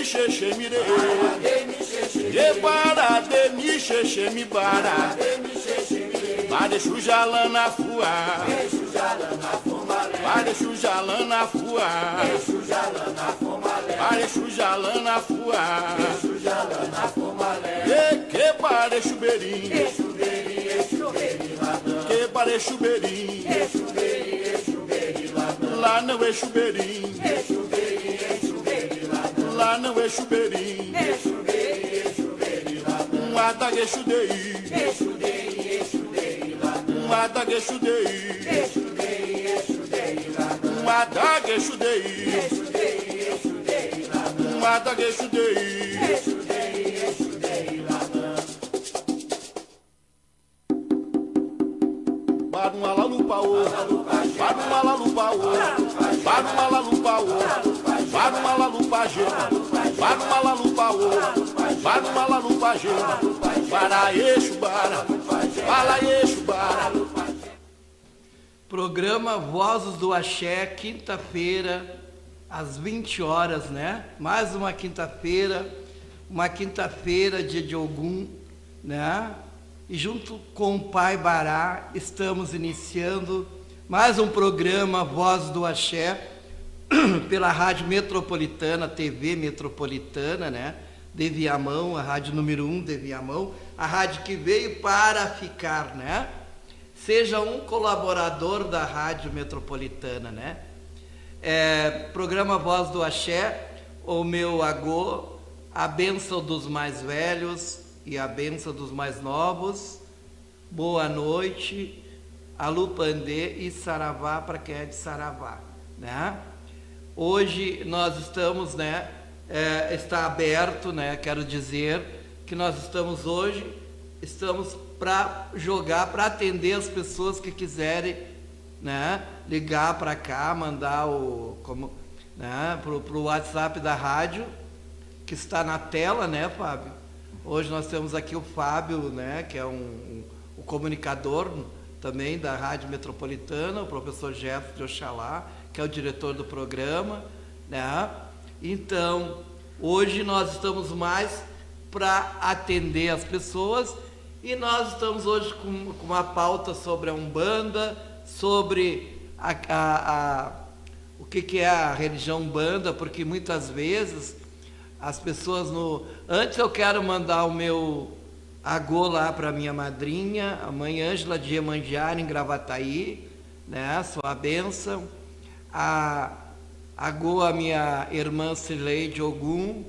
xexê mire, e para de mi xexê mi bara, bare xujalã na fua, bare xujalã na fua, bare xujalã na fua, e que bare chuberim, que bare chuberim, lá não é chuberim, lá não é chuberim, um adague chudei, um adague chudei, um adague chudei, um adague chudei. Bado uma lalupaô, bado uma lalupaô, bado uma lalupaô, bado uma lalupagê, bado uma lalupaô, bado uma lalupagê, para eixo bara, para eixo bara. Programa Vozes do Axé, quinta-feira, às 20 horas, né? Mais uma quinta-feira dia de Ogum, né? E junto com o Pai Bará, estamos iniciando mais um programa Vozes do Axé, pela Rádio Metropolitana, TV Metropolitana, né? De Viamão, a rádio número 1 de Viamão, a rádio que veio para ficar, né? Seja um colaborador da Rádio Metropolitana, né? Programa Voz do Axé, o meu agô, a bênção dos mais velhos e a bênção dos mais novos. Boa noite, Alupandê e Saravá para quem é de Saravá, né? Hoje nós estamos, né? Está aberto, né? Quero dizer que nós estamos para jogar, para atender as pessoas que quiserem, né? Ligar para cá, mandar pro WhatsApp da rádio, que está na tela, né, Fábio? Hoje nós temos aqui o Fábio, né, que é o comunicador também da Rádio Metropolitana, o professor Jefferson de Oxalá, que é o diretor do programa, né? Então, hoje nós estamos mais para atender as pessoas e nós estamos hoje com uma pauta sobre a Umbanda, sobre o que é a religião Umbanda, porque muitas vezes as pessoas Antes eu quero mandar o meu agô lá para minha madrinha, a mãe Ângela de Iemanjá, em Gravataí, né? Sua bênção. Agô a minha irmã Cileide Ogum,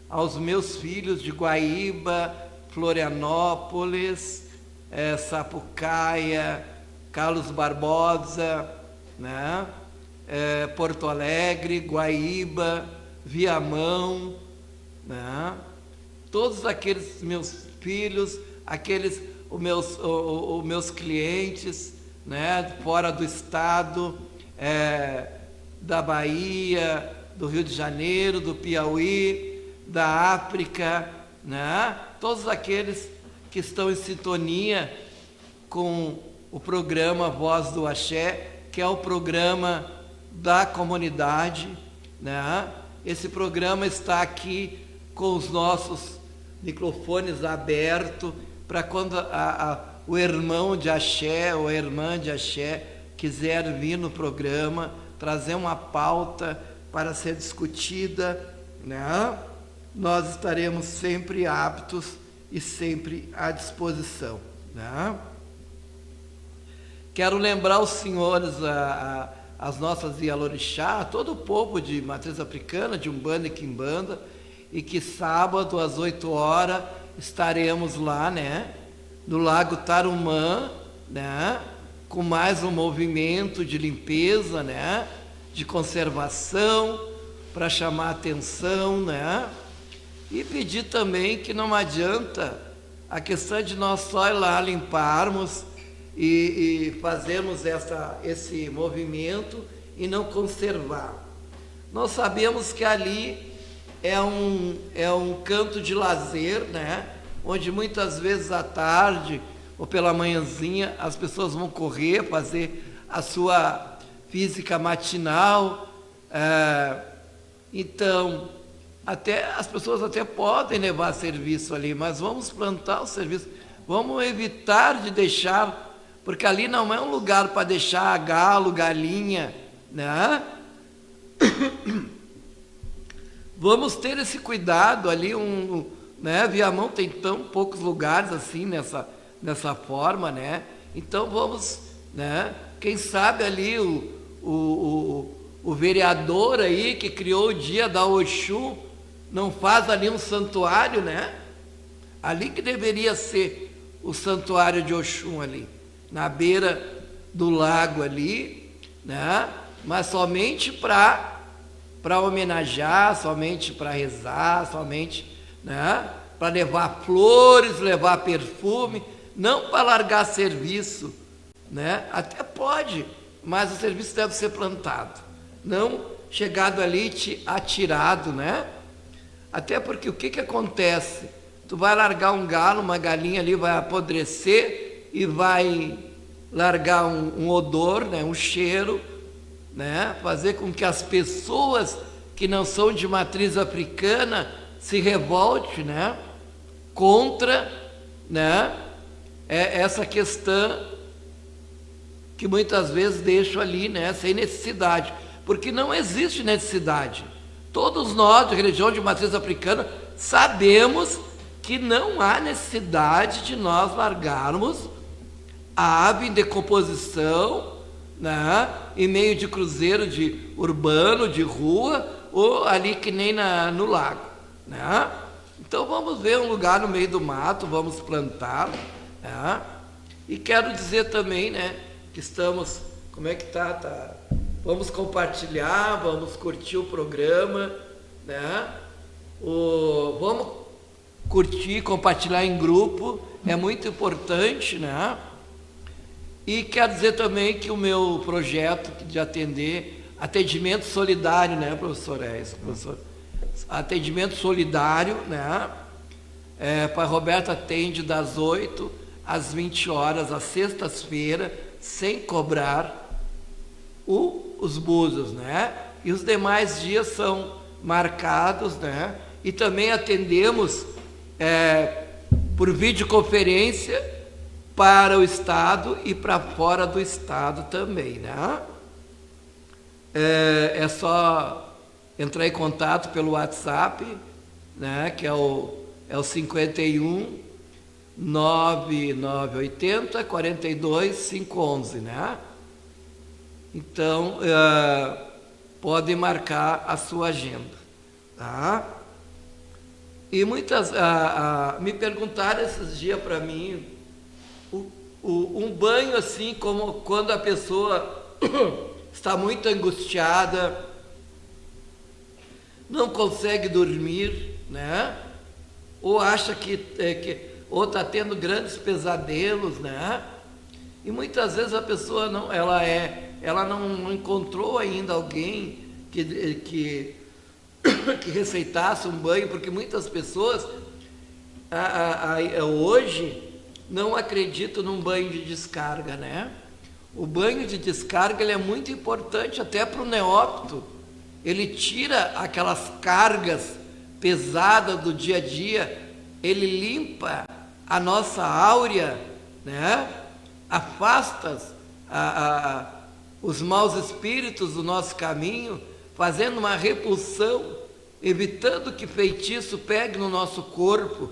aos meus filhos de Guaíba, Florianópolis, Sapucaia, Carlos Barbosa, né? Porto Alegre, Guaíba, Viamão, né? Todos aqueles meus filhos, os meus clientes, né? Fora do estado, da Bahia, do Rio de Janeiro, do Piauí, da África, né? Todos aqueles que estão em sintonia com o programa Voz do Axé, que é o programa da comunidade, né? Esse programa está aqui com os nossos microfones abertos para quando o irmão de Axé ou a irmã de Axé quiser vir no programa, trazer uma pauta para ser discutida, né? Nós estaremos sempre aptos e sempre à disposição, né? Quero lembrar os senhores, as nossas Ialorixá, todo o povo de matriz africana, de Umbanda e Quimbanda, e que sábado às 8 horas estaremos lá, né, no Lago Tarumã, né, com mais um movimento de limpeza, né, de conservação, para chamar a atenção, né, e pedir também que não adianta a questão de nós só ir lá limparmos e fazermos esse movimento e não conservar. Nós sabemos que ali é um canto de lazer, né, onde muitas vezes à tarde ou pela manhãzinha as pessoas vão correr, fazer a sua física matinal. Então, até as pessoas até podem levar serviço ali, mas vamos plantar o serviço, vamos evitar de deixar, porque ali não é um lugar para deixar galo, galinha, né? Vamos ter esse cuidado ali, né? Viamão tem tão poucos lugares assim nessa forma, né? Então vamos, né? Quem sabe ali o vereador aí que criou o dia da Oxum não faz ali um santuário, né? Ali que deveria ser o santuário de Oxum ali, na beira do lago ali, né? Mas somente para homenagear, somente para rezar, somente, né? Para levar flores, levar perfume, não para largar serviço, né? Até pode, mas o serviço deve ser plantado, não chegado ali atirado, né? Até porque o que acontece? Tu vai largar um galo, uma galinha ali vai apodrecer e vai largar um odor, né? Um cheiro, né? Fazer com que as pessoas que não são de matriz africana se revolte, né? Contra, né? Essa questão que muitas vezes deixo ali, né? Sem necessidade, porque não existe necessidade. Todos nós de religião de matriz africana sabemos que não há necessidade de nós largarmos a ave em decomposição, né, em meio de cruzeiro de urbano, de rua, ou ali que nem no lago, né? Então vamos ver um lugar no meio do mato, vamos plantá-lo, né? E quero dizer também, né, que estamos, como é que tá? Vamos compartilhar, vamos curtir o programa, né? Vamos curtir, compartilhar em grupo, é muito importante, né? E quero dizer também que o meu projeto de atendimento solidário, né, professor? Professor? Atendimento solidário, né? Pai Roberto atende das 8 às 20 horas, às sextas-feiras, sem cobrar os búzios, né? E os demais dias são marcados, né? E também atendemos por videoconferência para o estado e para fora do estado também, né? É só entrar em contato pelo WhatsApp, né? Que é o 51 9980 42 511, né? Então, podem marcar a sua agenda, tá? E muitas me perguntaram esses dias para mim, um banho assim, como quando a pessoa está muito angustiada, não consegue dormir, né? Ou acha ou está tendo grandes pesadelos, né? E muitas vezes a pessoa ela não encontrou ainda alguém que receitasse um banho, porque muitas pessoas hoje não acreditam num banho de descarga, né? O banho de descarga ele é muito importante até para o neófito. Ele tira aquelas cargas pesadas do dia a dia, ele limpa a nossa áurea, né? Afasta os maus espíritos do nosso caminho, fazendo uma repulsão, evitando que feitiço pegue no nosso corpo.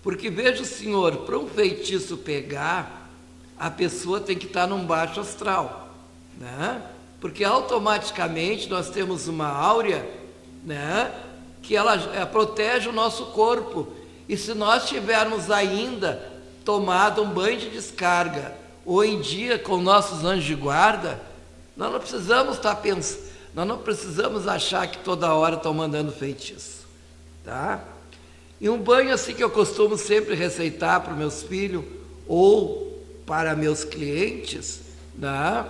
Porque veja o senhor, para um feitiço pegar, a pessoa tem que estar num baixo astral, né? Porque automaticamente nós temos uma áurea, né, que ela protege o nosso corpo. E se nós tivermos ainda tomado um banho de descarga, ou em dia com nossos anjos de guarda, nós não precisamos estar pensando, nós não precisamos achar que toda hora estão mandando feitiço, tá? E um banho assim que eu costumo sempre receitar para os meus filhos ou para meus clientes, né?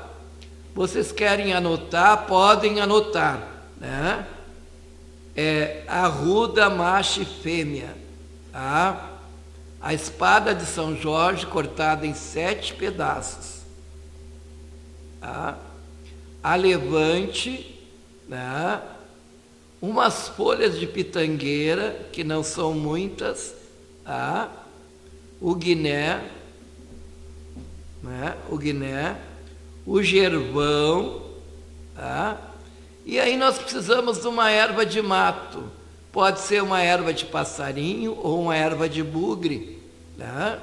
Vocês querem anotar, podem anotar, né? Arruda, macho e fêmea, tá? A espada de São Jorge cortada em 7 pedaços, tá? A levante, né? umas folhas de pitangueira, que não são muitas, tá? O guiné, né? O guiné, o gervão, tá? E aí nós precisamos de uma erva de mato. Pode ser uma erva de passarinho ou uma erva de bugre, né?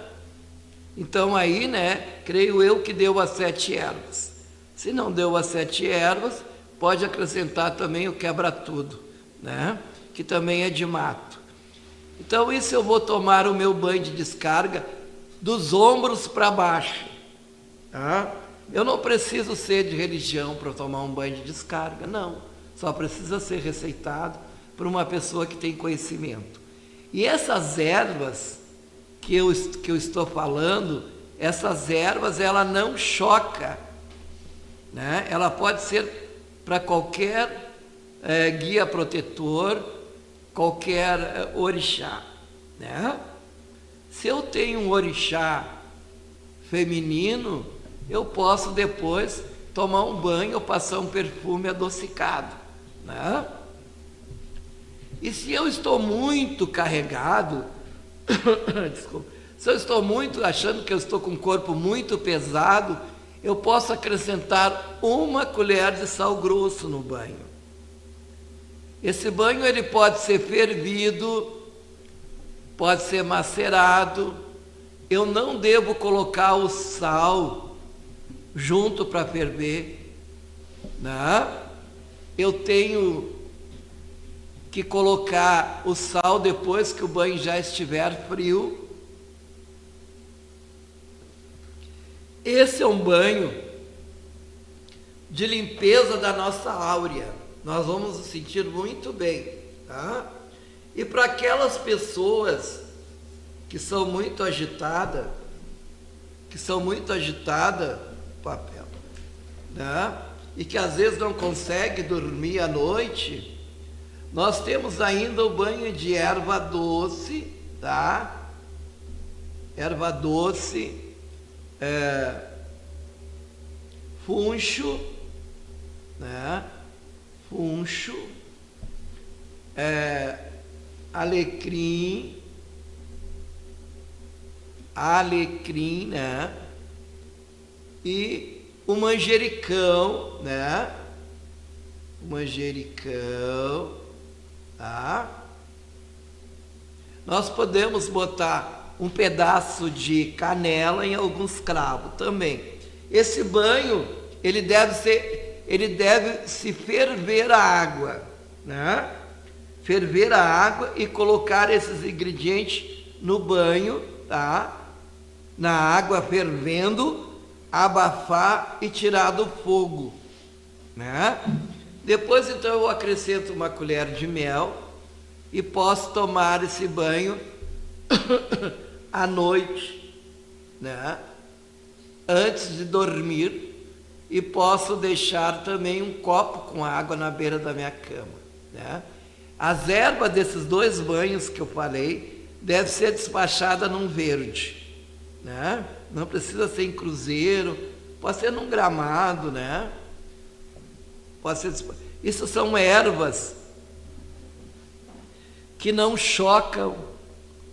Então aí, né, creio eu que deu as 7 ervas. Se não deu as 7 ervas, pode acrescentar também o quebra-tudo, né? Que também é de mato. Então isso eu vou tomar o meu banho de descarga dos ombros para baixo, tá? Eu não preciso ser de religião para tomar um banho de descarga, não. Só precisa ser receitado por uma pessoa que tem conhecimento. E essas ervas que eu estou falando, essas ervas, ela não choca, né? Ela pode ser para qualquer guia protetor, qualquer orixá, né? Se eu tenho um orixá feminino, eu posso depois tomar um banho ou passar um perfume adocicado, né? E se eu estou muito carregado, desculpa, se eu estou muito achando que eu estou com um corpo muito pesado, eu posso acrescentar 1 colher de sal grosso no banho. Esse banho ele pode ser fervido, pode ser macerado. Eu não devo colocar o sal junto para ferver, né? Eu tenho que colocar o sal depois que o banho já estiver frio. Esse é um banho de limpeza da nossa áurea. Nós vamos nos sentir muito bem, tá? E para aquelas pessoas que são muito agitadas, papel, né? E que às vezes não conseguem dormir à noite, nós temos ainda o banho de erva doce, tá? Erva doce, funcho, né? Funcho, alecrim, né? E o manjericão, né? O manjericão, tá? Nós podemos botar um pedaço de canela em alguns cravos também. Esse banho, ele deve se ferver a água, né? Ferver a água e colocar esses ingredientes no banho, tá? Na água fervendo, abafar e tirar do fogo, né? Depois então eu acrescento 1 colher de mel e posso tomar esse banho à noite, né? Antes de dormir, e posso deixar também um copo com água na beira da minha cama, né? As ervas desses 2 banhos que eu falei deve ser despachada num verde, né? Não precisa ser em cruzeiro, pode ser num gramado, né? Pode ser. Isso são ervas que não chocam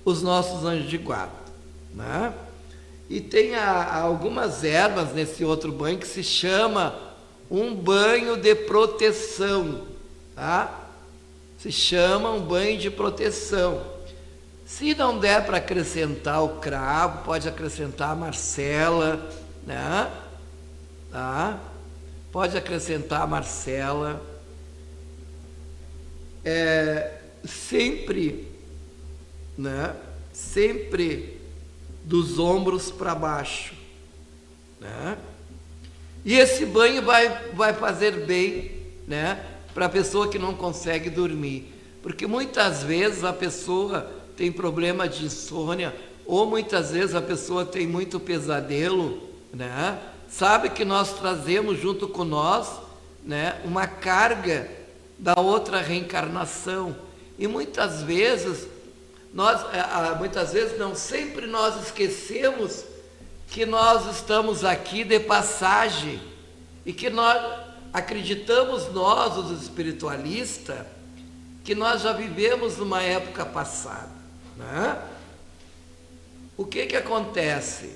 os nossos anjos de guarda, né? E tem algumas ervas nesse outro banho que se chama um banho de proteção, tá? Se chama um banho de proteção. Se não der para acrescentar o cravo, pode acrescentar a marcela, né? Tá? Pode acrescentar a marcela. Sempre, né? Sempre dos ombros para baixo, né? E esse banho vai fazer bem, né? Para a pessoa que não consegue dormir, porque muitas vezes a pessoa tem problema de insônia, ou muitas vezes a pessoa tem muito pesadelo, né? Sabe que nós trazemos junto com nós, né, uma carga da outra reencarnação, e muitas vezes não, sempre nós esquecemos que nós estamos aqui de passagem, e que nós acreditamos, nós, os espiritualistas, que nós já vivemos numa época passada, né? O que acontece?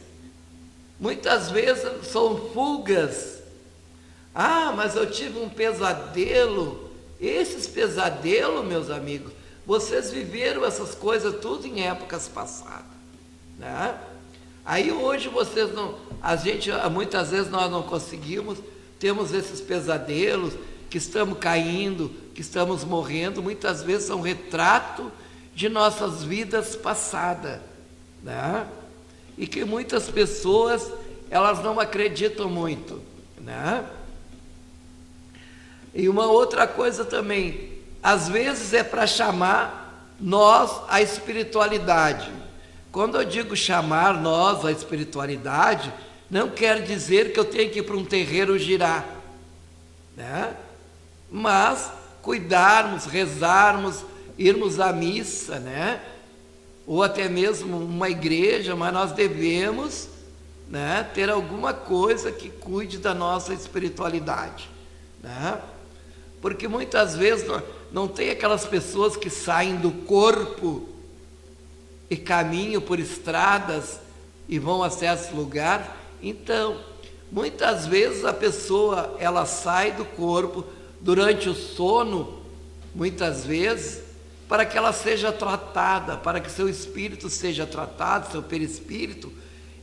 Muitas vezes são fugas. Mas eu tive um pesadelo. Esses pesadelos, meus amigos, vocês viveram essas coisas tudo em épocas passadas, né? Aí hoje vocês não, muitas vezes nós não conseguimos, temos esses pesadelos, que estamos caindo, que estamos morrendo, muitas vezes são retrato de nossas vidas passadas, né? E que muitas pessoas, elas não acreditam muito, né? E uma outra coisa também, às vezes é para chamar nós à espiritualidade. Quando eu digo chamar nós à espiritualidade, não quer dizer que eu tenho que ir para um terreiro girar, né? Mas cuidarmos, rezarmos, irmos à missa, né? Ou até mesmo uma igreja, mas nós devemos, né, ter alguma coisa que cuide da nossa espiritualidade, né? Porque muitas vezes não tem aquelas pessoas que saem do corpo e caminham por estradas e vão a certos lugares. Então, muitas vezes a pessoa, ela sai do corpo durante o sono, muitas vezes, para que ela seja tratada, para que seu espírito seja tratado, seu perispírito,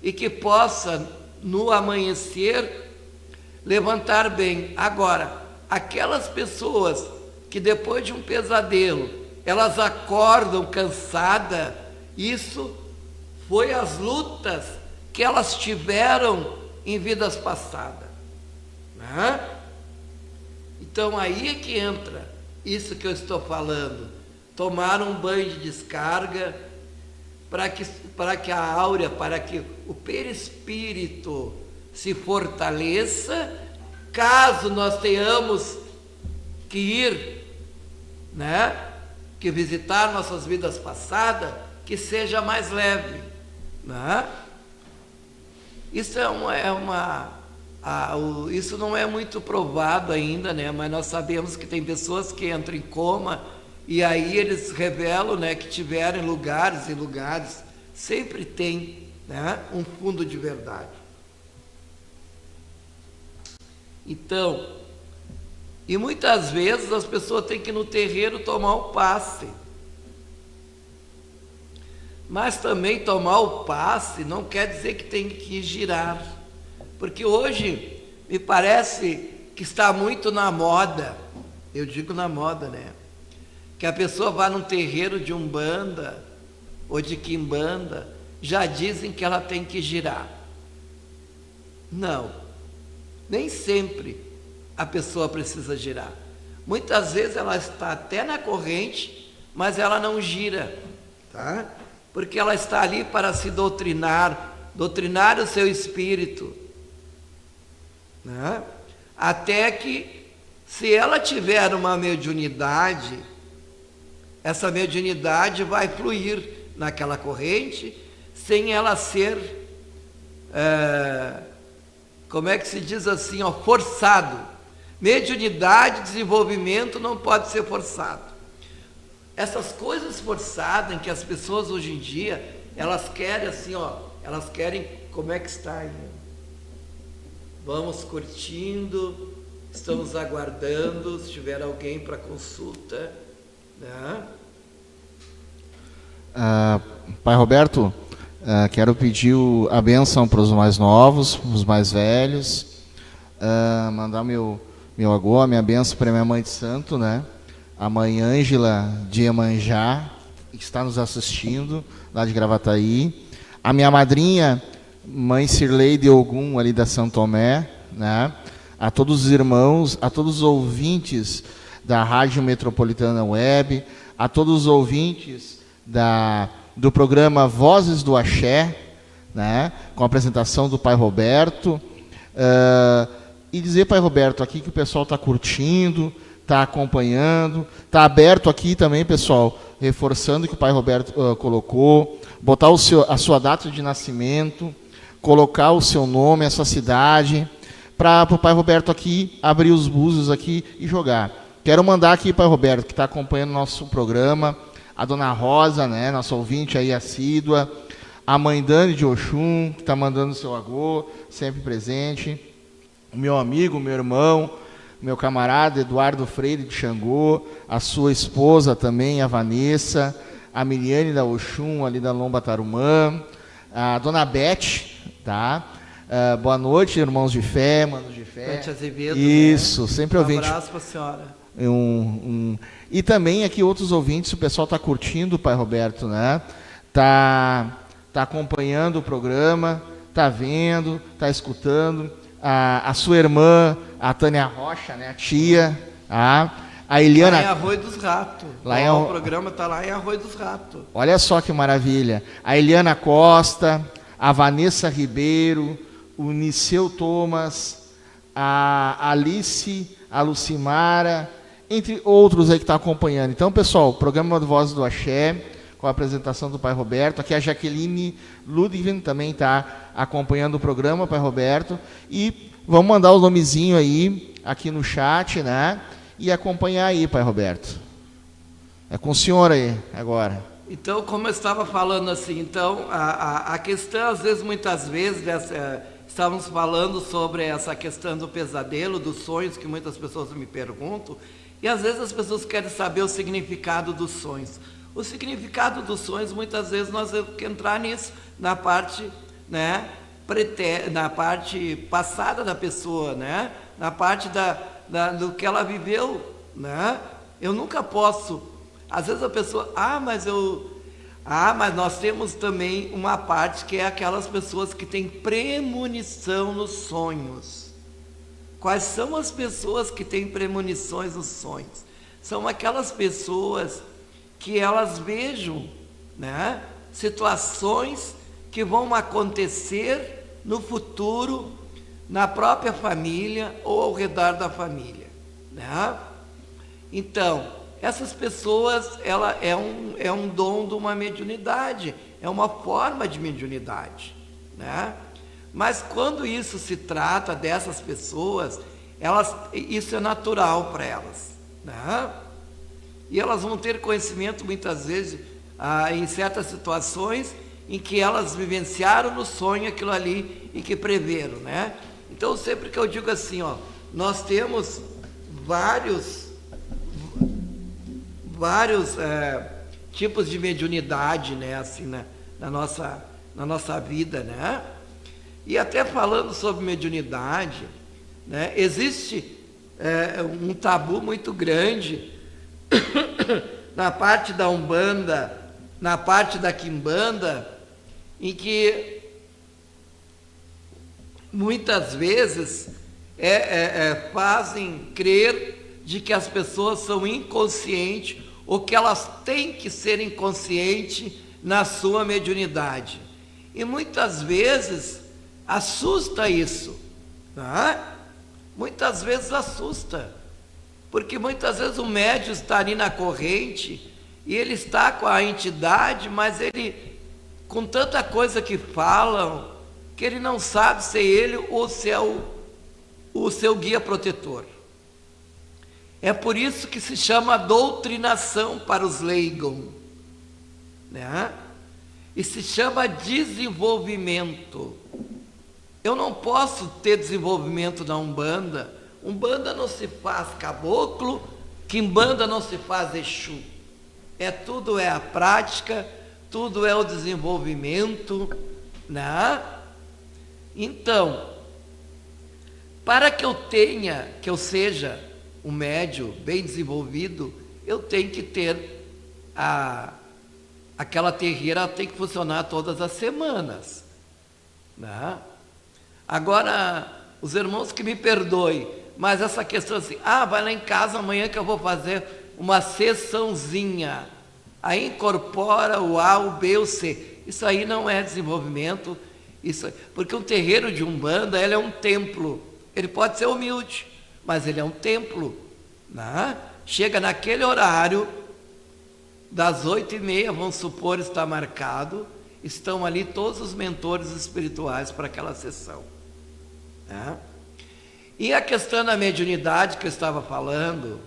e que possa, no amanhecer, levantar bem. Agora, aquelas pessoas que depois de um pesadelo, elas acordam cansadas, isso foi as lutas que elas tiveram em vidas passadas, né? Então aí é que entra isso que eu estou falando, tomar um banho de descarga, para que a áurea, para que o perispírito se fortaleça, caso nós tenhamos que ir, né, que visitar nossas vidas passadas, que seja mais leve, né? Isso isso não é muito provado ainda, né? Mas nós sabemos que tem pessoas que entram em coma e aí eles revelam, né, que tiveram em lugares e lugares. Sempre tem, né, um fundo de verdade. Então, e muitas vezes as pessoas têm que ir no terreiro tomar o passe. Mas também tomar o passe não quer dizer que tem que girar. Porque hoje me parece que está muito na moda, eu digo na moda, né? Que a pessoa vai num terreiro de umbanda ou de quimbanda, já dizem que ela tem que girar. Não, nem sempre a pessoa precisa girar. Muitas vezes ela está até na corrente, mas ela não gira, tá? Porque ela está ali para se doutrinar o seu espírito, né? Até que, se ela tiver uma mediunidade, essa mediunidade vai fluir naquela corrente, sem ela ser, como é que se diz assim, ó, forçado. Mediunidade, desenvolvimento não pode ser forçado. Essas coisas forçadas em que as pessoas hoje em dia, elas querem assim, ó, elas querem, como é que está aí? Vamos curtindo, estamos aguardando, se tiver alguém para consulta, né? Pai Roberto, quero pedir a bênção para os mais novos, os mais velhos, mandar meu agô, a minha bênção para minha mãe de santo, né? A mãe Ângela de Iemanjá, que está nos assistindo, lá de Gravataí. A minha madrinha, mãe Cirlei de Ogum, ali da São Tomé, né? A todos os irmãos, a todos os ouvintes da Rádio Metropolitana Web, a todos os ouvintes do programa Vozes do Axé, né? Com a apresentação do Pai Roberto. E dizer, Pai Roberto, aqui que o pessoal está curtindo, está acompanhando, está aberto aqui também, pessoal, reforçando que o Pai Roberto colocou, botar a sua data de nascimento, colocar o seu nome, a sua cidade, para o Pai Roberto aqui abrir os búzios aqui e jogar. Quero mandar aqui para o Roberto, que está acompanhando o nosso programa, a dona Rosa, né, nossa ouvinte aí assídua, a mãe Dani de Oxum, que está mandando seu agô, sempre presente, o meu amigo, meu irmão, meu camarada Eduardo Freire de Xangô, a sua esposa também, a Vanessa, a Miliane da Oxum, ali da Lomba Tarumã, a dona Beth, tá? Boa noite, irmãos de fé, manos de fé. Beth Azevedo. Isso, né? Sempre ouvinte. Um abraço para a senhora. E também aqui outros ouvintes, o pessoal está curtindo, Pai Roberto, né? Tá acompanhando o programa, tá vendo, tá escutando. A sua irmã, a Tânia Rocha, né? A tia, a Eliana. Lá em Arroio dos Ratos. O programa está lá em Arroio dos Ratos. Olha só que maravilha. A Eliana Costa, a Vanessa Ribeiro, o Niceu Thomas, a Alice, a Lucimara, entre outros aí que estão acompanhando. Então, pessoal, o programa Voz do Axé, com a apresentação do Pai Roberto. Aqui a Jaqueline Ludwig também está acompanhando o programa, Pai Roberto. E vamos mandar o nomezinho aí, aqui no chat, né? E acompanhar aí, Pai Roberto. É com o senhor aí, agora. Então, como eu estava falando assim, então, a questão, às vezes, muitas vezes, estávamos falando sobre essa questão do pesadelo, dos sonhos, que muitas pessoas me perguntam, e às vezes as pessoas querem saber o significado dos sonhos. O significado dos sonhos, muitas vezes, nós temos que entrar nisso, na parte, né, na parte passada da pessoa, né, na parte do que ela viveu, né. Eu nunca posso, às vezes a pessoa, mas nós temos também uma parte que é aquelas pessoas que têm premonição nos sonhos. Quais são as pessoas que têm premonições nos sonhos? São aquelas pessoas que elas vejam, né, situações que vão acontecer no futuro, na própria família ou ao redor da família, né? Então, essas pessoas, ela é um dom de uma mediunidade, é uma forma de mediunidade, né? Mas quando isso se trata dessas pessoas, isso é natural para elas, né? E elas vão ter conhecimento muitas vezes em certas situações em que elas vivenciaram no sonho aquilo ali e que preveram, né? Então, sempre que eu digo assim, nós temos vários tipos de mediunidade, né, assim, na nossa vida, né? E até falando sobre mediunidade, né, existe um tabu muito grande na parte da Umbanda, na parte da Quimbanda, em que muitas vezes fazem crer de que as pessoas são inconscientes ou que elas têm que ser inconscientes na sua mediunidade. E muitas vezes assusta isso, tá? Muitas vezes assusta, porque muitas vezes o médium está ali na corrente e ele está com a entidade, mas ele, com tanta coisa que falam, que ele não sabe se é ele ou se é o seu guia protetor. É por isso que se chama doutrinação para os leigos, né? E se chama desenvolvimento. Eu não posso ter desenvolvimento na Umbanda. Umbanda não se faz caboclo, Quimbanda não se faz Exu. Tudo é a prática, tudo é o desenvolvimento, né? Então, para que eu seja um médium bem desenvolvido, eu tenho que ter aquela terreira tem que funcionar todas as semanas, né? Agora, os irmãos que me perdoem, mas essa questão assim, vai lá em casa amanhã que eu vou fazer uma sessãozinha, aí incorpora o A, o B, o C, isso aí não é desenvolvimento, porque um terreiro de Umbanda, ele é um templo, ele pode ser humilde, mas ele é um templo, né? Chega naquele horário, das 8h30, vamos supor, está marcado, estão ali todos os mentores espirituais para aquela sessão, né? E a questão da mediunidade que eu estava falando,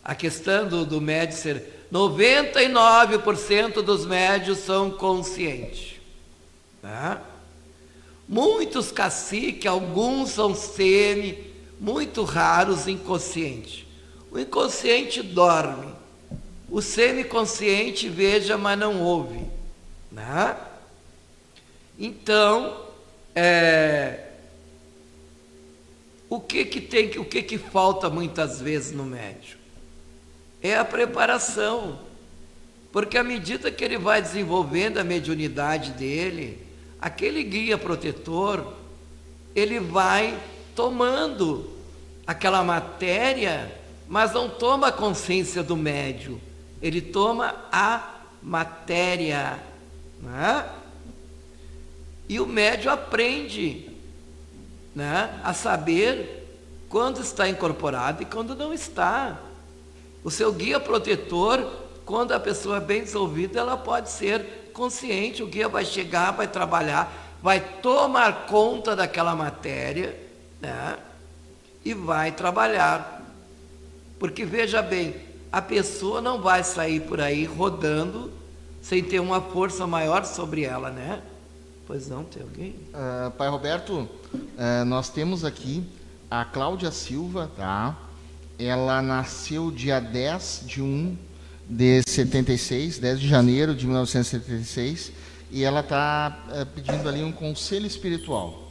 A questão do médio ser 99% dos médios são conscientes. Tá? Muitos caciques, alguns são semi, muito raros inconscientes. O inconsciente dorme. O semiconsciente veja, mas não ouve. Né? Então, o que falta muitas vezes no médium? É a preparação. Porque à medida que ele vai desenvolvendo a mediunidade dele, aquele guia protetor, ele vai tomando aquela matéria, mas não toma a consciência do médium. Ele toma a matéria. Né? E o médium aprende, né, a saber quando está incorporado e quando não está. O seu guia protetor, quando a pessoa é bem desenvolvida, ela pode ser consciente. O guia vai chegar, vai trabalhar, vai tomar conta daquela matéria, né, e vai trabalhar. Porque veja bem, a pessoa não vai sair por aí rodando sem ter uma força maior sobre ela, né? Pois não, tem alguém? Pai Roberto, nós temos aqui a Cláudia Silva, tá? Ela nasceu dia 10 de 1 de 76, 10 de janeiro de 1976, e ela está pedindo ali um conselho espiritual.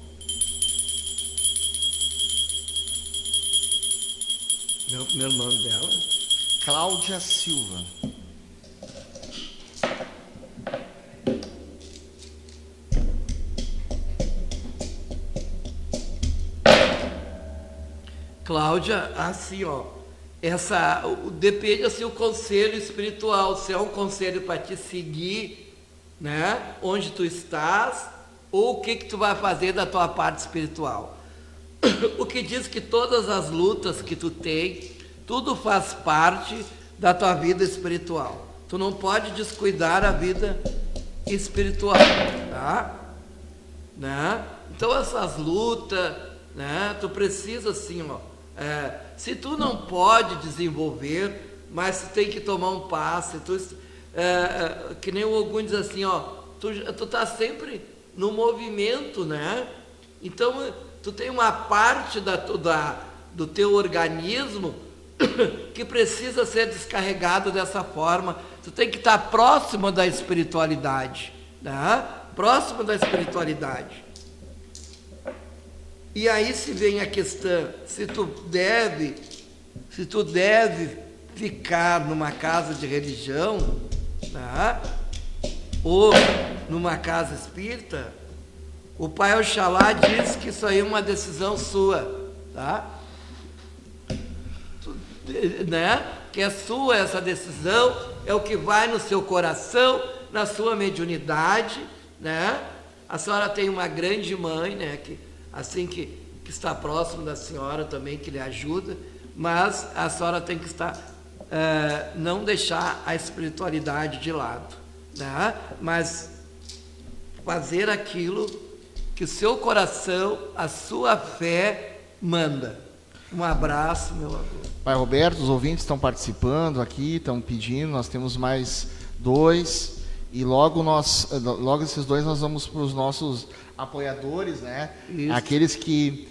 O primeiro nome dela? Cláudia Silva. Cláudia, assim, ó, depende assim o conselho espiritual, se é um conselho para te seguir, né, onde tu estás, ou o que tu vai fazer da tua parte espiritual. O que diz que todas as lutas que tu tem, tudo faz parte da tua vida espiritual. Tu não pode descuidar a vida espiritual, tá? Né? Então essas lutas, né, tu precisa assim, ó, se tu não pode desenvolver, mas tu tem que tomar um passo, que nem o Ogum diz assim, ó, tu tá sempre no movimento, né? Então tu tem uma parte do teu organismo que precisa ser descarregado dessa forma. Tu tem que estar próximo da espiritualidade, né? Próximo da espiritualidade. E aí se vem a questão, se tu deve ficar numa casa de religião, tá? Ou numa casa espírita, o Pai Oxalá diz que isso aí é uma decisão sua, tá? Né? Que é sua essa decisão, é o que vai no seu coração, na sua mediunidade, né? A senhora tem uma grande mãe, né? Que está próximo da senhora também, que lhe ajuda, mas a senhora tem que estar, não deixar a espiritualidade de lado, né? Mas fazer aquilo que o seu coração, a sua fé manda. Um abraço, meu avô. Pai Roberto, os ouvintes estão participando aqui, estão pedindo, nós temos mais 2, e logo esses 2 nós vamos para os nossos apoiadores, né? Isso. Aqueles que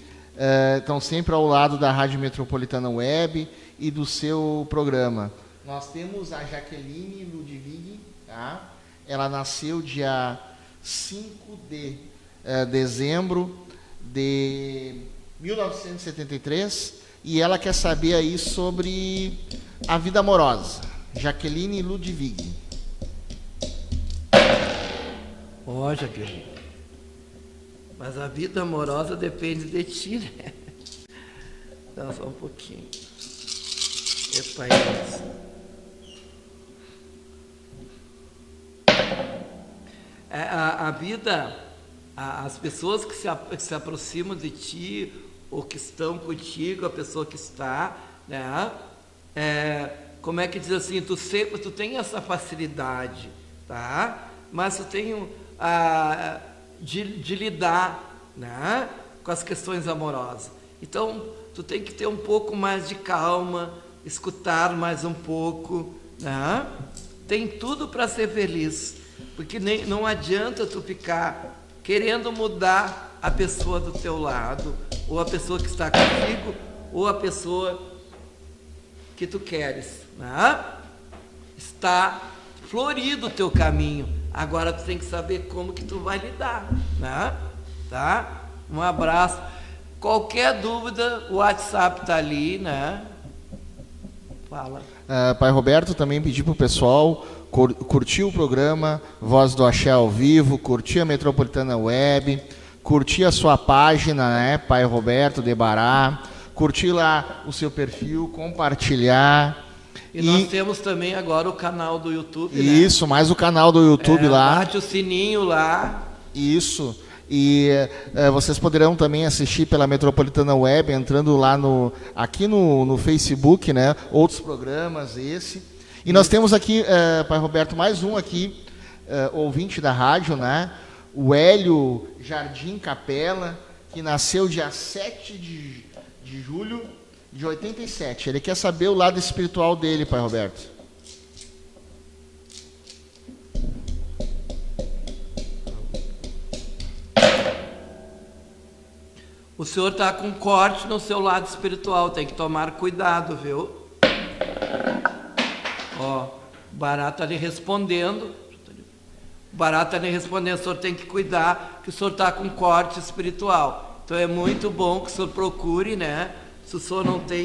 estão sempre ao lado da Rádio Metropolitana Web e do seu programa. Nós temos a Jaqueline Ludwig, tá? Ela nasceu dia 5 de dezembro de 1973 e ela quer saber aí sobre a vida amorosa. Jaqueline Ludwig. Ó, Jaqueline. Mas a vida amorosa depende de ti, né? Então, só um pouquinho. Epa, isso. A vida, as pessoas que se aproximam de ti, ou que estão contigo, a pessoa que está, né? Como é que diz assim, tu tem essa facilidade, tá? Mas tu tem de lidar, né, com as questões amorosas. Então, tu tem que ter um pouco mais de calma, escutar mais um pouco, né? Tem tudo para ser feliz, porque não adianta tu ficar querendo mudar a pessoa do teu lado, ou a pessoa que está contigo, ou a pessoa que tu queres, né? Está florido o teu caminho, agora tu tem que saber como que tu vai lidar, né? Tá? Um abraço. Qualquer dúvida, o WhatsApp tá ali, né? Fala. Pai Roberto, também pedi para o pessoal curtir o programa Voz do Axé ao vivo, curtir a Metropolitana Web, curtir a sua página, né, Pai Roberto de Bará, curtir lá o seu perfil, compartilhar. E nós temos também agora o canal do YouTube, né? Isso, mais o canal do YouTube lá. Bate o sininho lá. Isso. E vocês poderão também assistir pela Metropolitana Web, entrando lá aqui no Facebook, né? Outros programas, esse. E nós temos aqui, Pai Roberto, mais um aqui, ouvinte da rádio, né? O Hélio Jardim Capela, que nasceu dia 7 de julho de 87. Ele quer saber o lado espiritual dele, Pai Roberto. O senhor está com corte no seu lado espiritual, tem que tomar cuidado, viu? Ó, o Bará está lhe respondendo. O Bará está lhe respondendo, o senhor tem que cuidar, que o senhor está com corte espiritual. Então é muito bom que o senhor procure, né? Se o senhor não tem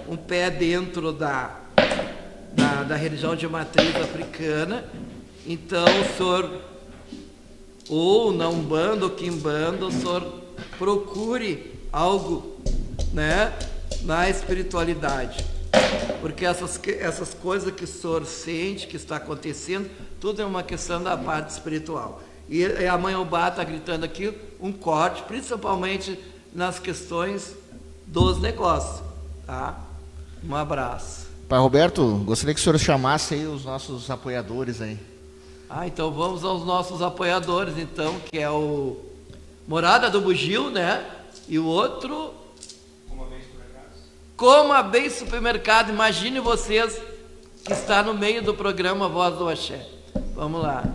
um pé dentro da religião de matriz africana, então o senhor, ou na Umbanda ou Quimbanda, o senhor procure algo, né, na espiritualidade, porque essas coisas que o senhor sente que está acontecendo, tudo é uma questão da parte espiritual. E a mãe Obá está gritando aqui um corte, principalmente nas questões dos negócios, tá? Um abraço. Pai Roberto, gostaria que o senhor chamasse aí os nossos apoiadores aí. Então vamos aos nossos apoiadores, então, que é o Morada do Bugio, né? E o outro... Coma Bem Supermercado. Imagine vocês que está no meio do programa Voz do Axé. Vamos lá.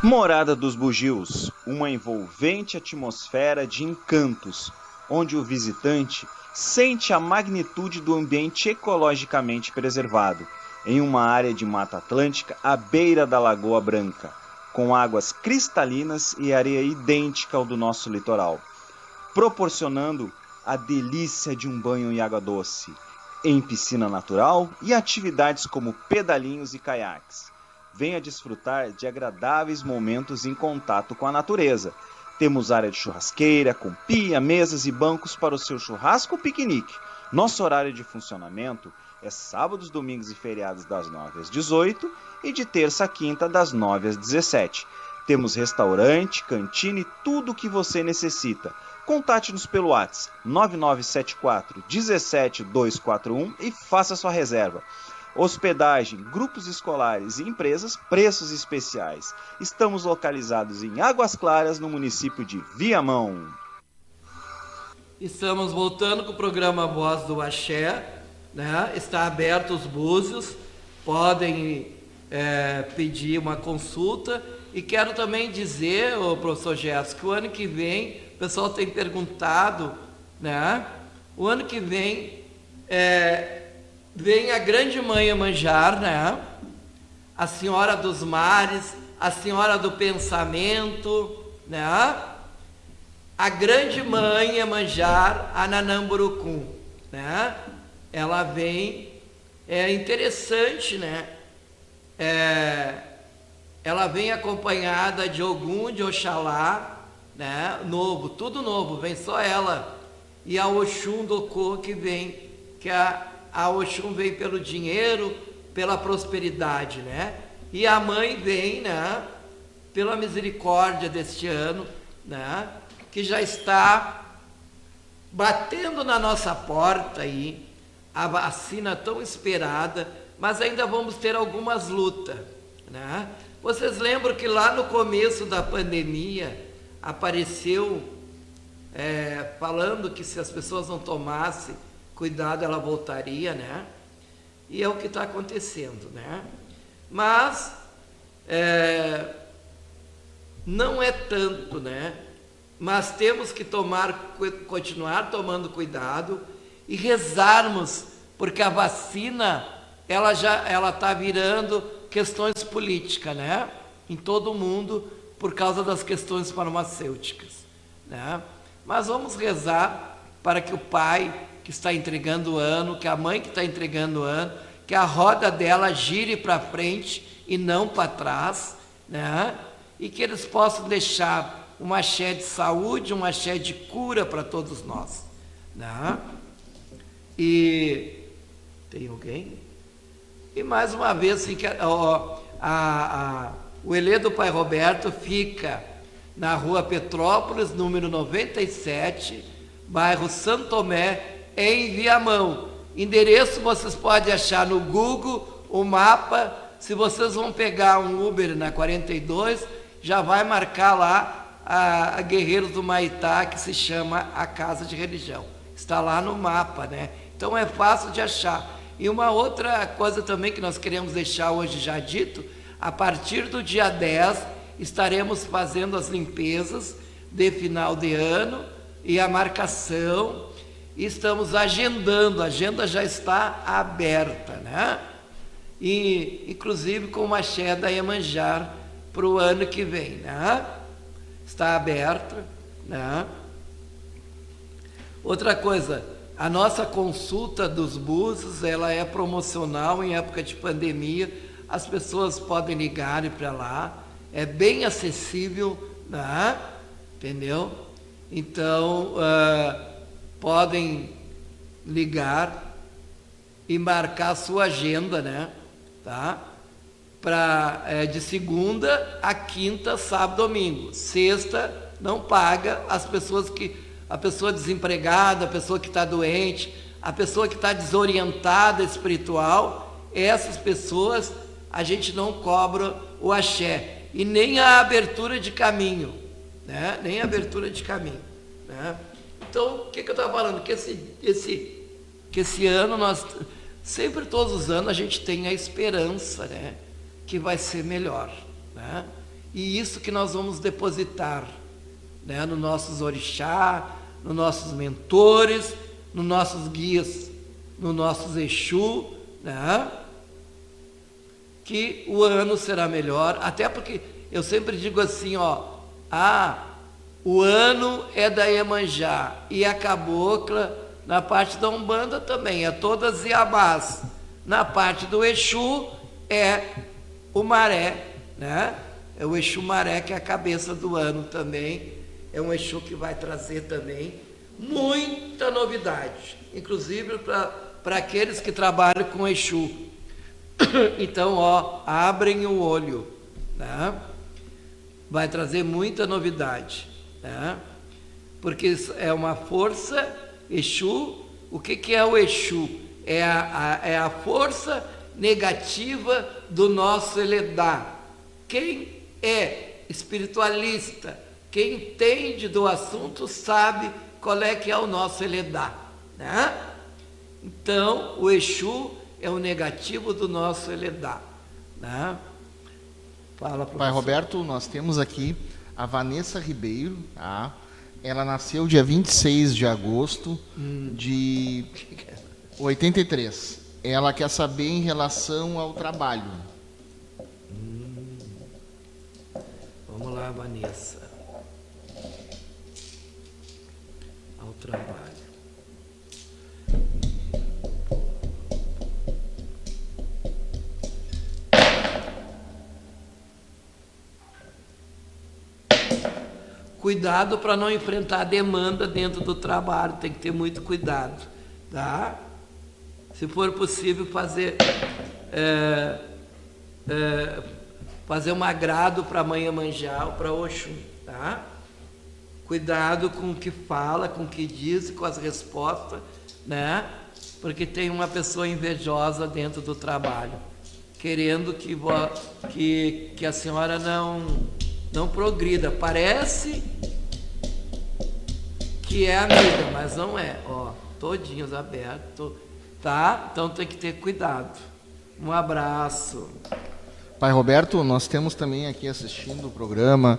Morada dos Bugios, uma envolvente atmosfera de encantos, onde o visitante sente a magnitude do ambiente ecologicamente preservado, em uma área de Mata Atlântica à beira da Lagoa Branca, com águas cristalinas e areia idêntica ao do nosso litoral, proporcionando a delícia de um banho em água doce, em piscina natural e atividades como pedalinhos e caiaques. Venha desfrutar de agradáveis momentos em contato com a natureza. Temos área de churrasqueira, com pia, mesas e bancos para o seu churrasco ou piquenique. Nosso horário de funcionamento é sábados, domingos e feriados das 9 às 18 e de terça a quinta das 9 às 17. Temos restaurante, cantina e tudo o que você necessita. Contate-nos pelo WhatsApp 9974 17241 e faça sua reserva. Hospedagem, grupos escolares e empresas, preços especiais. Estamos localizados em Águas Claras, no município de Viamão. Estamos voltando com o programa Voz do Axé, né? Está aberto os búzios, podem pedir uma consulta. E quero também dizer, o professor Gerson, que o ano que vem, o pessoal tem perguntado, né? O ano que vem vem a grande mãe Iemanjá, né? A senhora dos mares, a senhora do pensamento, né? A grande mãe Iemanjá, a Nanamburucum, né? Ela vem, é interessante, né? Ela vem acompanhada de Ogum, de Oxalá, né? Novo, tudo novo, vem só ela. E a Oxum Dokô que vem, que a Oxum vem pelo dinheiro, pela prosperidade, né? E a mãe vem, né? Pela misericórdia deste ano, né? Que já está batendo na nossa porta aí, a vacina tão esperada, mas ainda vamos ter algumas lutas, né? Vocês lembram que lá no começo da pandemia apareceu falando que se as pessoas não tomassem cuidado, ela voltaria, né? E é o que está acontecendo, né? Mas não é tanto, né? Mas temos que continuar tomando cuidado e rezarmos, porque a vacina ela está virando questões políticas, né? Em todo o mundo, por causa das questões farmacêuticas, né? Mas vamos rezar para que o pai que está entregando o ano, que a mãe que está entregando o ano, que a roda dela gire para frente e não para trás, né? E que eles possam deixar uma axé de saúde, uma axé de cura para todos nós, né? E tem alguém? E mais uma vez, assim, o Elê do Pai Roberto fica na Rua Petrópolis, número 97, bairro Santo Tomé, em Viamão. Endereço vocês podem achar no Google, o mapa. Se vocês vão pegar um Uber na 42, já vai marcar lá a Guerreiros do Maitá, que se chama a Casa de Religião. Está lá no mapa, né? Então é fácil de achar. E uma outra coisa também que nós queremos deixar hoje já dito, a partir do dia 10, estaremos fazendo as limpezas de final de ano e a marcação. Estamos agendando, a agenda já está aberta, né? E inclusive com uma axé da Iemanjá para o ano que vem, né? Está aberta, né? Outra coisa, a nossa consulta dos buses, ela é promocional em época de pandemia, as pessoas podem ligar para lá, é bem acessível, né? Entendeu? Então, podem ligar e marcar a sua agenda, né? Tá? De segunda a quinta, sábado, domingo. Sexta não paga, a pessoa desempregada, a pessoa que está doente, a pessoa que está desorientada espiritual, essas pessoas a gente não cobra o axé e nem a abertura de caminho, né? Nem a abertura de caminho, né? Então, o que eu estava falando? Que esse ano, sempre todos os anos, a gente tem a esperança, né? Que vai ser melhor, né? E isso que nós vamos depositar, né? Nos nossos orixá, nos nossos mentores, nos nossos guias, nos nossos Exu, né? Que o ano será melhor, até porque eu sempre digo assim, o ano é da Iemanjá e a cabocla, na parte da Umbanda também, é todas Iabás. Na parte do Exu é o Maré, né? É o Exu Maré, que é a cabeça do ano também. É um Exu que vai trazer também muita novidade, inclusive para aqueles que trabalham com Exu. Então, abrem o olho, né? Vai trazer muita novidade, né? Porque é uma força Exu. O que é o Exu? É a força negativa do nosso Eledá. Quem é espiritualista, quem entende do assunto, sabe qual é que é o nosso Eledá, né? Então, o Exu é o negativo do nosso Eledá, né? Fala, professor. Pai Roberto, nós temos aqui a Vanessa Ribeiro, tá? Ela nasceu dia 26 de agosto de 83. Ela quer saber em relação ao trabalho. Vamos lá, Vanessa. Ao trabalho. Cuidado para não enfrentar a demanda dentro do trabalho, tem que ter muito cuidado, tá? Se for possível fazer um agrado para a Mãe Iemanjá ou para Oxum, tá? Cuidado com o que fala, com o que diz, com as respostas, né? Porque tem uma pessoa invejosa dentro do trabalho, querendo que a senhora não progrida. Parece que é amiga, mas não é, todinhos abertos, tá? Então tem que ter cuidado. Um abraço. Pai Roberto, nós temos também aqui assistindo o programa,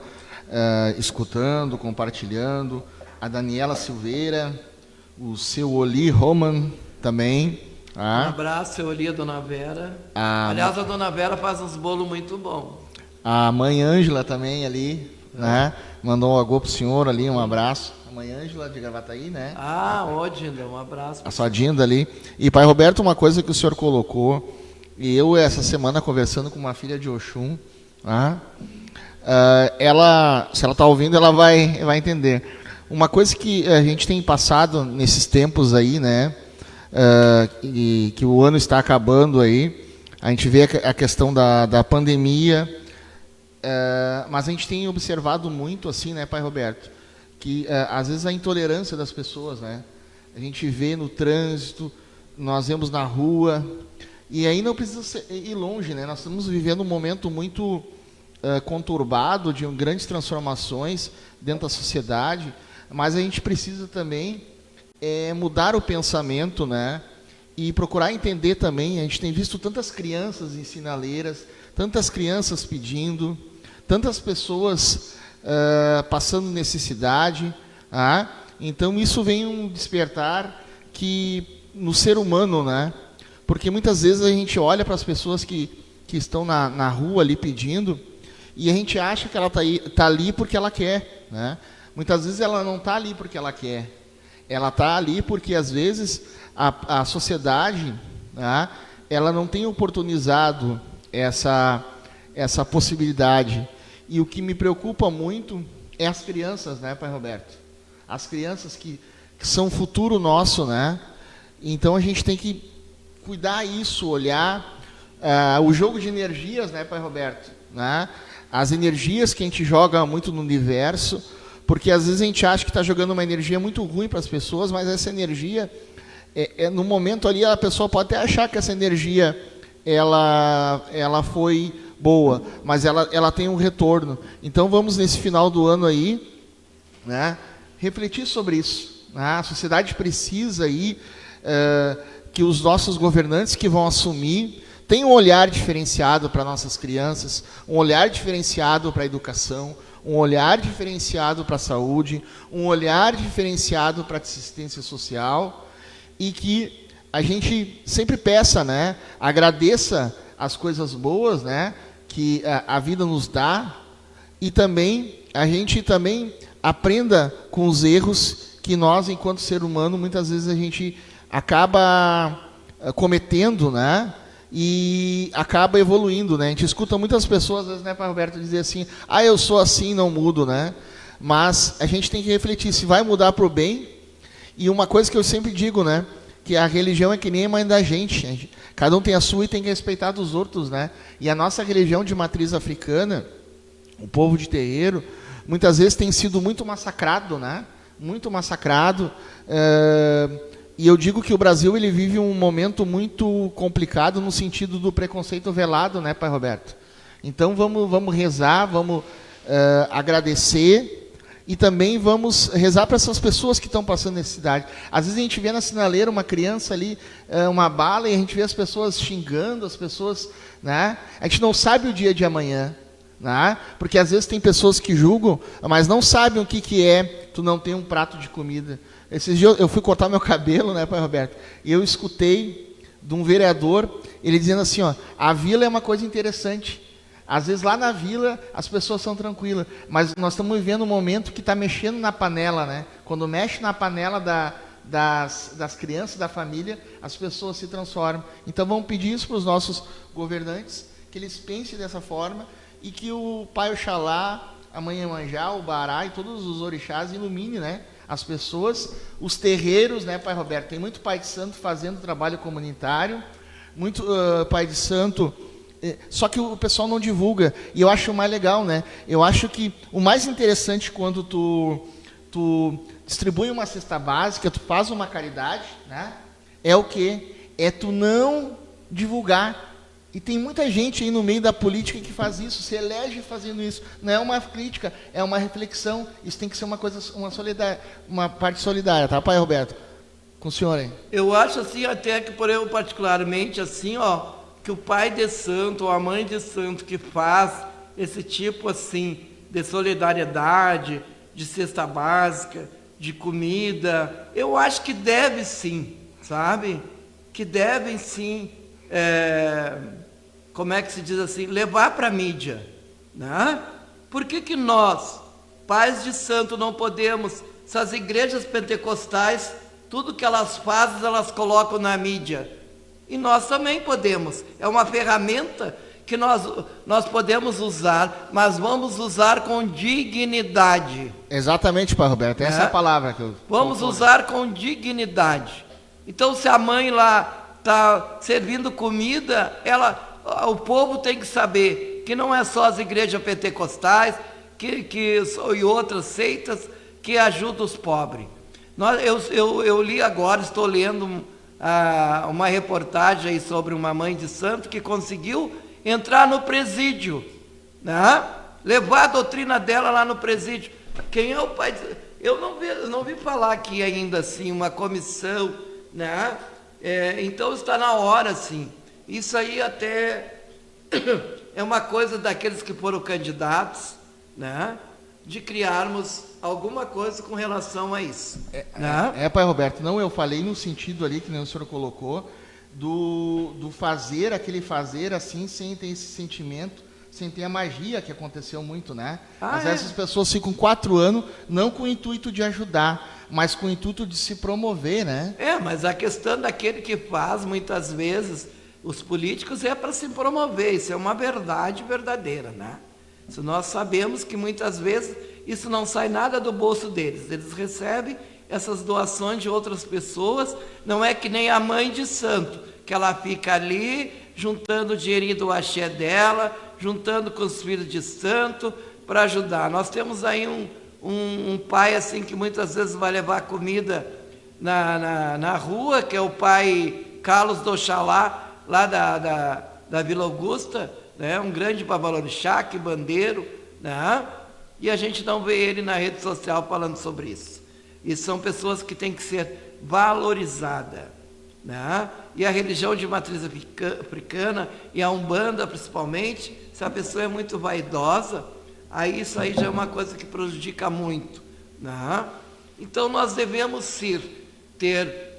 escutando, compartilhando, a Daniela Silveira, o seu Oli Roman também. Um abraço, seu Oli, a Dona Vera. Aliás, a Dona Vera faz uns bolos muito bons. A mãe Ângela também ali, né? Mandou um alô pro senhor ali, um abraço. A mãe Ângela de Gravataí, né? Ô Dinda, um abraço. A sua Dinda ali. E Pai Roberto, uma coisa que o senhor colocou, e eu essa semana conversando com uma filha de Oxum, né? Se ela está ouvindo, ela vai entender. Uma coisa que a gente tem passado nesses tempos aí, né? E que o ano está acabando aí, a gente vê a questão da pandemia, mas a gente tem observado muito assim, né, Pai Roberto, que às vezes a intolerância das pessoas, né? A gente vê no trânsito, nós vemos na rua, e aí não precisa ir longe, né? Nós estamos vivendo um momento muito conturbado, de grandes transformações dentro da sociedade, mas a gente precisa também mudar o pensamento, né? E procurar entender também. A gente tem visto tantas crianças em sinaleiras, tantas crianças pedindo, tantas pessoas passando necessidade. Então isso vem um despertar que no ser humano, né? Porque muitas vezes a gente olha para as pessoas que estão na rua ali pedindo e a gente acha que ela tá ali porque ela quer, né? Muitas vezes ela não está ali porque ela quer. Ela está ali porque, às vezes, a sociedade, né, ela não tem oportunizado essa possibilidade. E o que me preocupa muito é as crianças, né, Pai Roberto? As crianças que são o futuro nosso, né? Então, a gente tem que cuidar isso, olhar o jogo de energias, né, Pai Roberto? Né? As energias que a gente joga muito no universo, porque às vezes a gente acha que está jogando uma energia muito ruim para as pessoas, mas essa energia, no momento ali, a pessoa pode até achar que essa energia ela foi boa, mas ela tem um retorno. Então vamos nesse final do ano aí, né, refletir sobre isso. Né? A sociedade precisa aí que os nossos governantes que vão assumir tenham um olhar diferenciado para nossas crianças, um olhar diferenciado para a educação, um olhar diferenciado para a saúde, um olhar diferenciado para a assistência social, e que a gente sempre peça, né, agradeça as coisas boas, né, que a vida nos dá, e também a gente também aprenda com os erros que nós, enquanto ser humano, muitas vezes a gente acaba cometendo, né, e acaba evoluindo, né? A gente escuta muitas pessoas, às vezes, né, Pai Roberto, dizer assim, eu sou assim, não mudo, né? Mas a gente tem que refletir se vai mudar para o bem. E uma coisa que eu sempre digo, né, que a religião é que nem a mãe da gente. Cada um tem a sua e tem que respeitar dos outros, né? E a nossa religião de matriz africana, o povo de terreiro, muitas vezes tem sido muito massacrado, né? Muito massacrado. E eu digo que o Brasil ele vive um momento muito complicado no sentido do preconceito velado, né, Pai Roberto? Então vamos rezar, vamos agradecer e também vamos rezar para essas pessoas que estão passando necessidade. Às vezes a gente vê na sinaleira uma criança ali, uma bala, e a gente vê as pessoas xingando, as pessoas, né? A gente não sabe o dia de amanhã, né? Porque às vezes tem pessoas que julgam, mas não sabem o que é tu não ter um prato de comida. Esses dias eu fui cortar meu cabelo, né, Pai Roberto? E eu escutei de um vereador, ele dizendo assim, a vila é uma coisa interessante. Às vezes lá na vila as pessoas são tranquilas, mas nós estamos vivendo um momento que está mexendo na panela, né? Quando mexe na panela das crianças, da família, as pessoas se transformam. Então vamos pedir isso para os nossos governantes, que eles pensem dessa forma e que o Pai Oxalá, a Mãe Iemanjá, o Bará e todos os orixás ilumine, né, as pessoas, os terreiros, né, Pai Roberto? Tem muito Pai de Santo fazendo trabalho comunitário, muito Pai de Santo, só que o pessoal não divulga, e eu acho o mais legal, né? Eu acho que o mais interessante quando tu distribui uma cesta básica, tu faz uma caridade, né? É o quê? É tu não divulgar. E tem muita gente aí no meio da política que faz isso, se elege fazendo isso. Não é uma crítica, é uma reflexão. Isso tem que ser uma coisa, uma parte solidária, tá, Pai Roberto? Com o senhor, hein? Eu acho assim, até que por eu particularmente, assim, ó, que o pai de santo ou a mãe de santo que faz esse tipo, assim, de solidariedade, de cesta básica, de comida, eu acho que deve sim, sabe? Que devem sim, como é que se diz assim, levar para a mídia, né? Por que nós, pais de santo, não podemos, essas igrejas pentecostais, tudo que elas fazem, elas colocam na mídia. E nós também podemos. É uma ferramenta que nós podemos usar, mas vamos usar com dignidade. Exatamente, pai Roberto. Essa é a palavra que eu... Vamos usar com dignidade. Então, se a mãe lá está servindo comida, o povo tem que saber que não é só as igrejas pentecostais e outras seitas que ajudam os pobres. Eu li agora, estou lendo uma reportagem aí sobre uma mãe de santo que conseguiu entrar no presídio, né? Levar a doutrina dela lá no presídio. Quem é o pai? Eu não vi falar aqui ainda assim, uma comissão, né? Então está na hora, sim. Isso aí até é uma coisa daqueles que foram candidatos, né? De criarmos alguma coisa com relação a isso. Pai Roberto, não, eu falei no sentido ali que o senhor colocou, do fazer, aquele fazer assim, sem ter esse sentimento, sem ter a magia que aconteceu muito, né? Às vezes as pessoas ficam 4 anos, não com o intuito de ajudar, mas com o intuito de se promover, né? Mas a questão daquele que faz, muitas vezes, os políticos é para se promover, isso é uma verdade verdadeira, né? Se nós sabemos que muitas vezes isso não sai nada do bolso deles, eles recebem essas doações de outras pessoas, não é que nem a mãe de santo, que ela fica ali juntando o dinheirinho do axé dela, juntando com os filhos de santo para ajudar. Nós temos aí um pai assim que muitas vezes vai levar comida na rua, que é o pai Carlos do Oxalá, lá da Vila Augusta, né? Um grande babalorixá, que bandeiro, né? E a gente não vê ele na rede social falando sobre isso. E são pessoas que têm que ser valorizadas, né? E a religião de matriz africana, e a Umbanda principalmente, se a pessoa é muito vaidosa, aí isso aí já é uma coisa que prejudica muito, né? Então nós devemos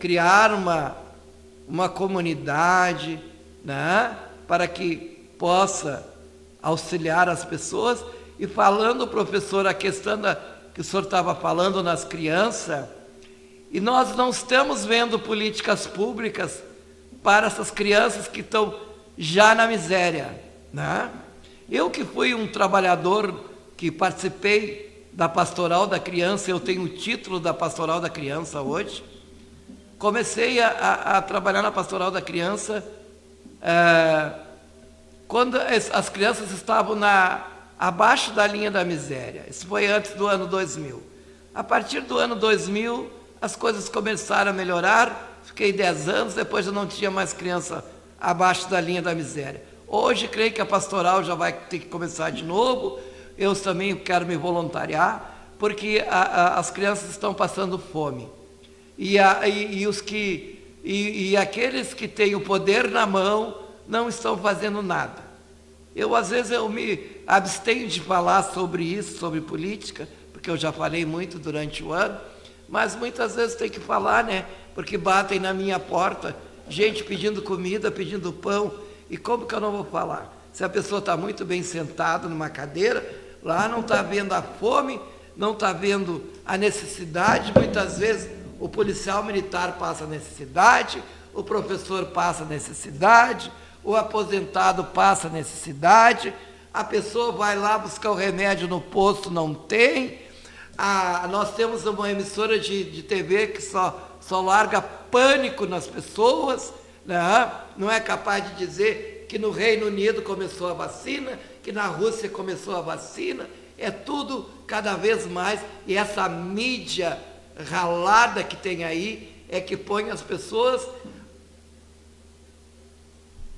criar uma comunidade, né? Para que possa auxiliar as pessoas. E falando, professor, a questão que o senhor estava falando nas crianças, e nós não estamos vendo políticas públicas para essas crianças que estão já na miséria, né? Eu que fui um trabalhador que participei da Pastoral da Criança, eu tenho o título da Pastoral da Criança hoje, comecei a trabalhar na Pastoral da Criança quando as crianças estavam abaixo da linha da miséria. Isso foi antes do ano 2000. A partir do ano 2000, as coisas começaram a melhorar. Fiquei 10 anos, depois eu não tinha mais criança abaixo da linha da miséria. Hoje, creio que a pastoral já vai ter que começar de novo. Eu também quero me voluntariar, porque as crianças estão passando fome. E aqueles que têm o poder na mão não estão fazendo nada. Às vezes, eu me abstenho de falar sobre isso, sobre política, porque eu já falei muito durante o ano, mas muitas vezes tem que falar, né? Porque batem na minha porta, gente pedindo comida, pedindo pão, e como que eu não vou falar? Se a pessoa está muito bem sentada numa cadeira, lá não está vendo a fome, não está vendo a necessidade, muitas vezes o policial militar passa necessidade, o professor passa necessidade, o aposentado passa necessidade, a pessoa vai lá buscar o remédio no posto, não tem. Nós temos uma emissora de TV que só larga pânico nas pessoas, né? Não é capaz de dizer que no Reino Unido começou a vacina, que na Rússia começou a vacina. É tudo cada vez mais, e essa mídia ralada que tem aí é que põe as pessoas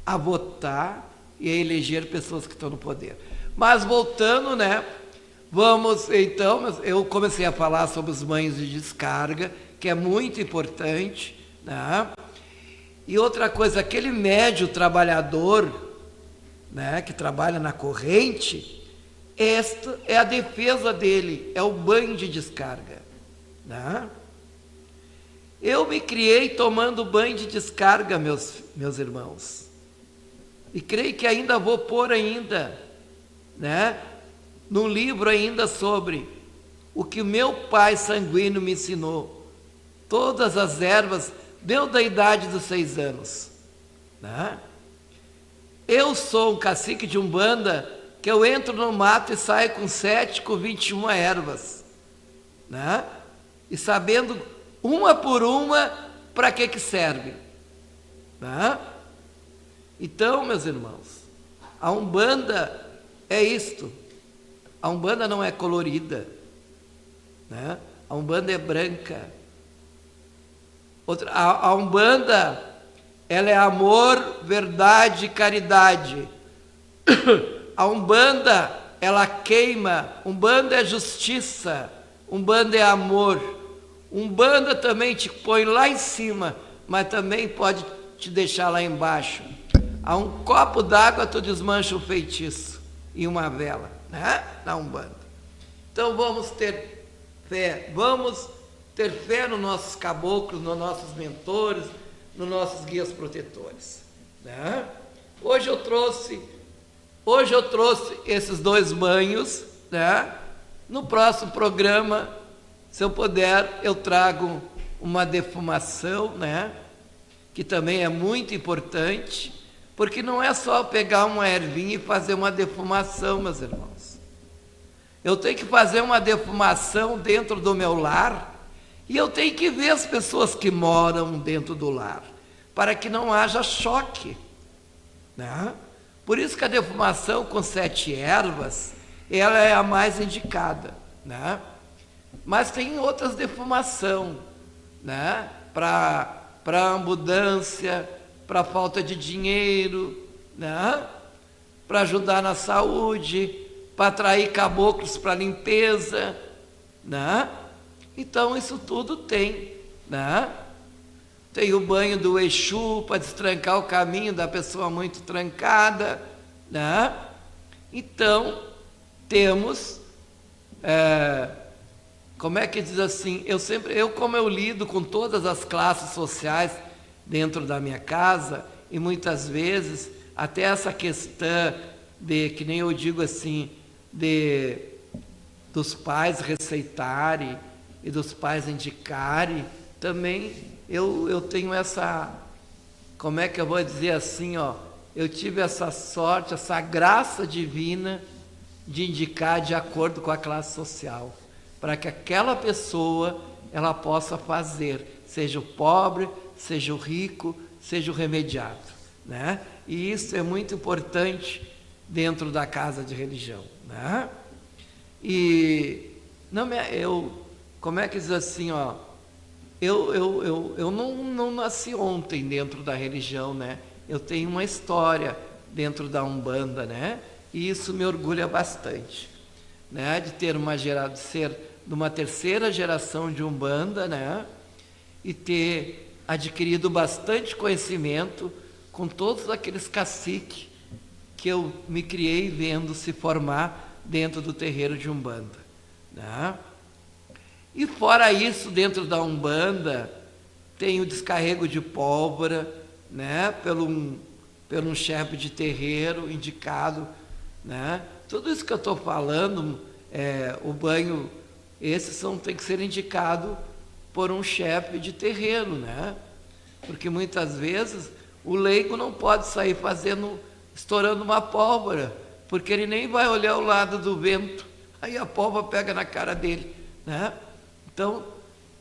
a votar e a eleger pessoas que estão no poder. Mas voltando, né? Vamos, então, eu comecei a falar sobre os banhos de descarga, que é muito importante, né? E outra coisa, aquele médio trabalhador, né, que trabalha na corrente, esta é a defesa dele, é o banho de descarga, né? Eu me criei tomando banho de descarga, meus irmãos, e creio que ainda vou pôr ainda, né, num livro ainda sobre o que o meu pai sanguíneo me ensinou. Todas as ervas, deu da idade dos 6 anos, né? Eu sou um cacique de Umbanda, que eu entro no mato e saio com 7, com 21 ervas, né? E sabendo uma por uma para que serve, né? Então, meus irmãos, a Umbanda é isto. A Umbanda não é colorida, né? A Umbanda é branca. A Umbanda, ela é amor, verdade e caridade. A Umbanda, ela queima. Umbanda é justiça. Umbanda é amor. Umbanda também te põe lá em cima, mas também pode te deixar lá embaixo. A um copo d'água tu desmancha um feitiço e uma vela, né? Na Umbanda. Então vamos ter fé, vamos ter fé nos nossos caboclos, nos nossos mentores, nos nossos guias protetores, né? Hoje eu trouxe esses 2 banhos, né? No próximo programa, se eu puder, eu trago uma defumação, né? Que também é muito importante, porque não é só pegar uma ervinha e fazer uma defumação, meus irmãos. Eu tenho que fazer uma defumação dentro do meu lar, e eu tenho que ver as pessoas que moram dentro do lar, para que não haja choque, né? Por isso que a defumação com 7 ervas, ela é a mais indicada, né? Mas tem outras defumação, né? Para abundância, para falta de dinheiro, né? Para ajudar na saúde, para atrair caboclos para limpeza, né? Então isso tudo tem, né? Tem o banho do Exu para destrancar o caminho da pessoa muito trancada, né? Então temos, como é que diz assim, como eu lido com todas as classes sociais dentro da minha casa, e muitas vezes até essa questão de, que nem eu digo assim, dos pais receitarem e dos pais indicarem, também eu tenho essa, como é que eu vou dizer assim, ó, eu tive essa sorte, essa graça divina de indicar de acordo com a classe social, para que aquela pessoa ela possa fazer, seja o pobre, seja o rico, seja o remediado, né? E isso é muito importante dentro da casa de religião, né? E como é que diz assim, ó, eu não nasci ontem dentro da religião, né? Eu tenho uma história dentro da Umbanda, né? E isso me orgulha bastante, né? De ter de ser de uma 3ª geração de Umbanda, né? E ter adquirido bastante conhecimento com todos aqueles caciques que eu me criei vendo se formar dentro do terreiro de Umbanda, né? E fora isso, dentro da Umbanda, tem o descarrego de pólvora, né? Pelo um chefe de terreiro indicado, né? Tudo isso que eu estou falando, o banho, tem que ser indicado por um chefe de terreiro, né? Porque muitas vezes o leigo não pode sair estourando uma pólvora, porque ele nem vai olhar o lado do vento, aí a pólvora pega na cara dele, né? Então,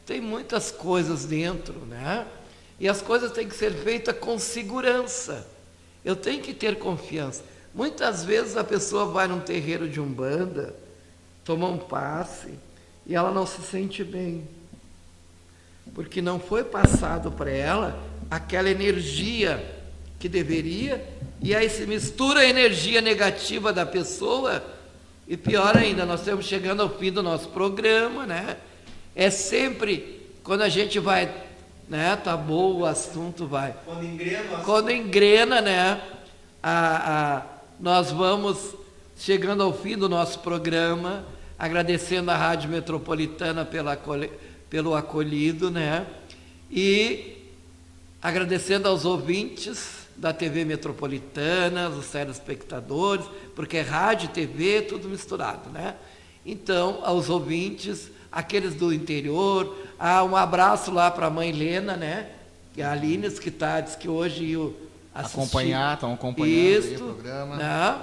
tem muitas coisas dentro, né? E as coisas têm que ser feitas com segurança. Eu tenho que ter confiança. Muitas vezes a pessoa vai num terreiro de Umbanda, toma um passe, e ela não se sente bem, porque não foi passado para ela aquela energia que deveria, e aí se mistura a energia negativa da pessoa, e pior ainda, nós estamos chegando ao fim do nosso programa, né? É sempre quando a gente vai, né, tá bom o assunto, vai. Quando engrena, né, nós vamos chegando ao fim do nosso programa, agradecendo a Rádio Metropolitana pelo acolhido, né, e agradecendo aos ouvintes da TV Metropolitana, os telespectadores, porque é rádio e TV, tudo misturado, né? Então, aos ouvintes, aqueles do interior, um abraço lá para a mãe Lena, né? Que é a Aline, que diz que hoje eu assisti. Estão acompanhando aí o Isto, programa. né?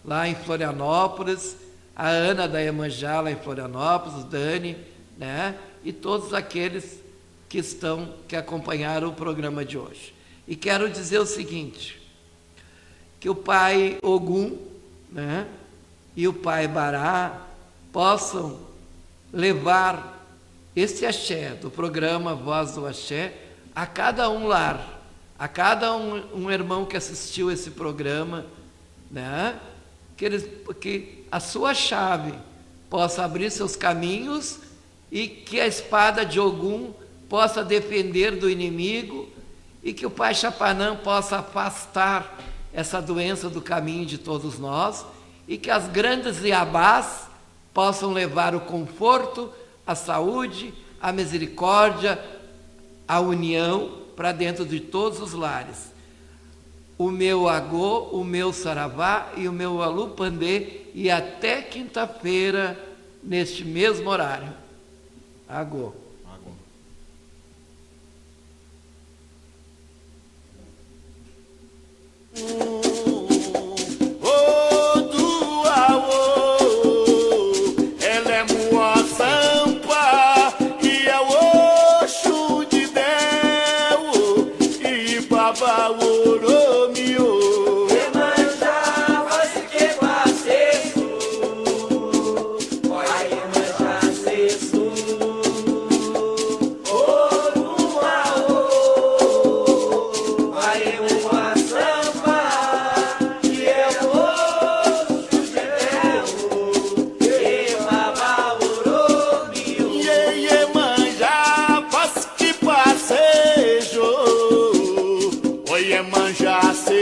Lá em Florianópolis, a Ana da Iemanjá lá em Florianópolis, o Dani, né? E todos aqueles que acompanharam o programa de hoje. E quero dizer o seguinte, que o Pai Ogum, né, e o Pai Bará possam levar esse axé do programa Voz do Axé a cada um lar, a cada um irmão que assistiu esse programa, né, que a sua chave possa abrir seus caminhos e que a espada de Ogum possa defender do inimigo e que o Pai Chapanã possa afastar essa doença do caminho de todos nós e que as grandes Iabás possam levar o conforto, a saúde, a misericórdia, a união para dentro de todos os lares. O meu agô, o meu saravá e o meu alupandê, e até quinta-feira, neste mesmo horário. Agô. Agô.